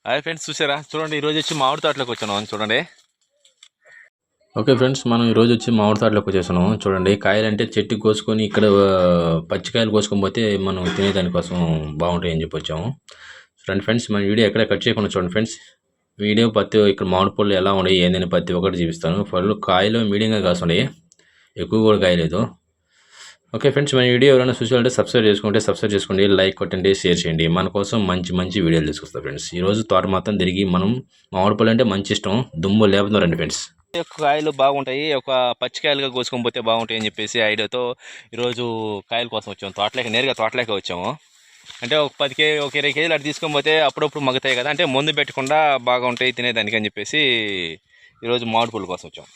Hi friends, చూసారా? చూడండి, ఈరోజు వచ్చి మామిడి తోటలోకి వచ్చాను. చూడండి. ఓకే ఫ్రెండ్స్, మనం ఈరోజు వచ్చి మామిడి తోటలోకి వచ్చేసాము. చూడండి, కాయలు అంటే చెట్టుకి కోసుకొని ఇక్కడ పచ్చికాయలు కోసుకొని పోతే మనం తినేదానికోసం బాగుంటాయని చెప్పి వచ్చాము. చూడండి ఫ్రెండ్స్, మన వీడియో ఎక్కడ కట్ చేయకుండా చూడండి ఫ్రెండ్స్. వీడియో ప్రతి ఇక్కడ మామిడి పళ్ళు ఎలా ఉన్నాయి ఏందని ప్రతి ఒక్కటి చూపిస్తాను. పళ్ళు కాయలు మీడియంగా కాస్తున్నాయి, ఎక్కువ కూడా కాయలేదు. ఓకే ఫ్రెండ్స్, మన వీడియో ఎవరైనా చూసారంటే సబ్స్క్రైబ్ చేసుకోండి, లైక్ కొట్టండి, షేర్ చేయండి. మన కోసం మంచి మంచి వీడియోలు తీసుకొస్తాం ఫ్రెండ్స్. ఈరోజు తోట మొత్తం తిరిగి మనం మామిడి పళ్ళు అంటే మంచి ఇష్టం, దుమ్ము లేపుతున్నారండి ఫ్రెండ్స్. కాయలు బాగుంటాయి, ఒక పచ్చికాయలుగా కోసుకొని పోతే బాగుంటాయి అని చెప్పేసి ఐడియాతో ఈరోజు కాయల కోసం వచ్చాము. నేరుగా తోటలోకి వచ్చాము. అంటే ఒక 20 కేజీలు అటు తీసుకొని పోతే అప్పుడప్పుడు మగ్గుతాయి కదా, అంటే ముందు పెట్టకుండా బాగా ఉంటాయి తినేదానికి అని చెప్పేసి ఈరోజు మామిడి పళ్ళు కోసం వచ్చాము.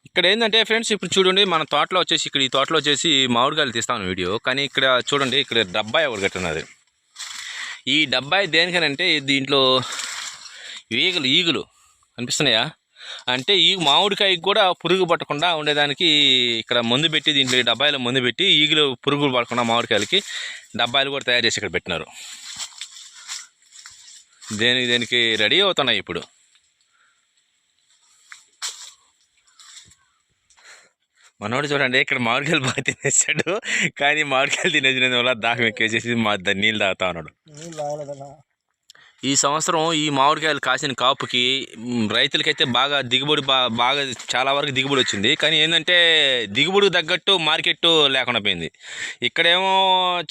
ఇక్కడ ఏంటంటే ఫ్రెండ్స్, ఇప్పుడు చూడండి, మన తోటలో వచ్చేసి ఈ తోటలో వచ్చేసి మామిడికాయలు తీస్తాను వీడియో. కానీ ఇక్కడ చూడండి, ఇక్కడ డబ్బాయి ఒకటి కట్టున్నది. ఈ డబ్బాయి దేనికనంటే దీంట్లో ఈగులు కనిపిస్తున్నాయా? అంటే ఈ మామిడికాయకి కూడా పురుగు పట్టకుండా ఉండేదానికి ఇక్కడ మందు పెట్టి, దీంట్లో డబ్బాయిలో మందు పెట్టి ఈగులు పురుగులు పడకుండా మామిడికాయలకి డబ్బాయిలు కూడా తయారు చేసి ఇక్కడ పెట్టినారు. దేనికి రెడీ అవుతున్నాయి ఇప్పుడు. మనోడు చూడండి, ఇక్కడ మామిడికాయలు బాగా తినేసాడు. కానీ మామిడికాయలు తినేసిన వల్ల దాహం ఎక్కేసేసి నీళ్ళు తాగుతా ఉన్నాడు. ఈ సంవత్సరం ఈ మామిడికాయలు కాసిన కాపుకి రైతులకైతే బాగా దిగుబడి బాగా చాలా వరకు దిగుబడి వచ్చింది. కానీ ఏంటంటే దిగుబడికి తగ్గట్టు మార్కెట్ లేకుండా పోయింది. ఇక్కడేమో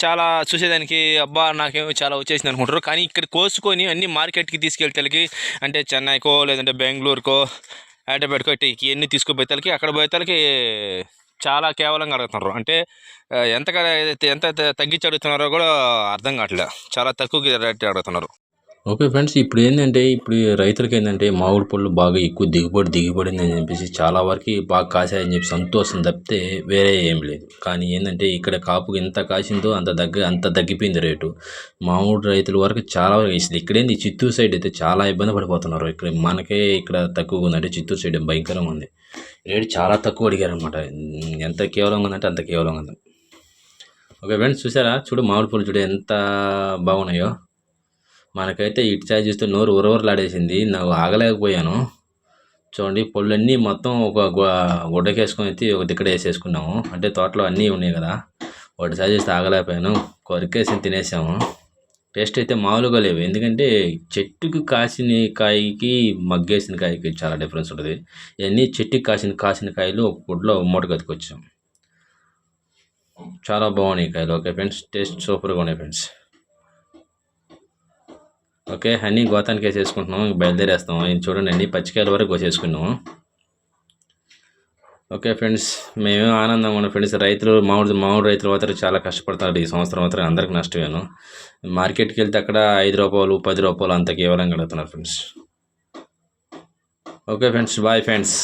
చాలా చూసేదానికి అబ్బా నాకేమో చాలా వచ్చేసింది అనుకుంటారు. కానీ ఇక్కడ కోసుకొని అన్ని మార్కెట్కి తీసుకెళ్తే, అంటే చెన్నైకో లేదంటే బెంగళూరుకో హైదరాబాద్కో ఇవన్నీ తీసుకుపోయేతలకి అక్కడ పోయేతలకి చాలా కేవలంగా అడుగుతున్నారు. అంటే ఎంత తగ్గించి అడుగుతున్నారో కూడా అర్థం కావట్లేదు. చాలా తక్కువ రేట్ అడుగుతున్నారు. ఓకే ఫ్రెండ్స్, ఇప్పుడు ఏంటంటే రైతులకి ఏంటంటే మామిడి పళ్ళు బాగా ఎక్కువ దిగుబడింది అని చెప్పేసి చాలా వరకు బాగా కాసాయని చెప్పి సంతోషం తప్పితే వేరే ఏం లేదు. కానీ ఏంటంటే ఇక్కడ కాపుకి ఎంత కాసిందో అంత తగ్గిపోయింది రేటు. మామిడి రైతుల వరకు చాలా వరకు వేసింది. ఇక్కడేంది చిత్తూరు సైడ్ అయితే చాలా ఇబ్బంది పడిపోతున్నారు. ఇక్కడ మనకే ఇక్కడ తక్కువగా ఉందంటే చిత్తూరు సైడ్ భయంకరంగా ఉంది. రేటు చాలా తక్కువ అడిగారనమాట. ఎంత కేవలంగా ఉందంటే అంత కేవలంగా ఉంది. ఓకే ఫ్రెండ్స్, చూడు మామిడి పళ్ళు చూడు ఎంత బాగున్నాయో. మనకైతే ఇటు చాయ్ చూస్తే నోరు ఉరవరలాడేసింది. నాకు ఆగలేకపోయాను. చూడండి, పళ్ళన్నీ మొత్తం ఒక గుడ్డకేసుకొని ఎత్తి ఒక దిక్కడ వేసేసుకున్నాము. అంటే తోటలో అన్నీ ఉన్నాయి కదా, ఒకటి చాయ్ చూస్తే ఆగలేకపోయాను. కొరికేసి తినేసాము. టేస్ట్ అయితే మామూలుగా లేవు. ఎందుకంటే చెట్టుకు కాసిన కాయకి మగ్గేసిన కాయకి చాలా డిఫరెన్స్ ఉంటుంది. ఇవన్నీ చెట్టుకి కాసిన కాయలు ఒక గుడ్లో మూట కతుకొచ్చాం. చాలా బాగున్నాయి కాయలు. ఓకే ఫ్రెండ్స్, టేస్ట్ సూపర్గా ఉన్నాయి ఫ్రెండ్స్. ఓకే, అన్నీ గోతానికి వేసేసుకుంటున్నాం, బయలుదేరేస్తాం. ఇది చూడండి, అన్ని పచ్చికాయల వరకు కోసేసుకున్నాము. ఓకే ఫ్రెండ్స్, మేమే ఆనందంగా ఉన్నాం ఫ్రెండ్స్. మామిడి రైతులు మాత్రం చాలా కష్టపడతారు. ఈ సంవత్సరం మాత్రం అందరికి నష్టమేను. మార్కెట్కి వెళ్తే అక్కడ 5 రూపాయలు 10 రూపాయలు అంత కేవలం కడుగుతున్నారు friends. Okay friends, bye friends.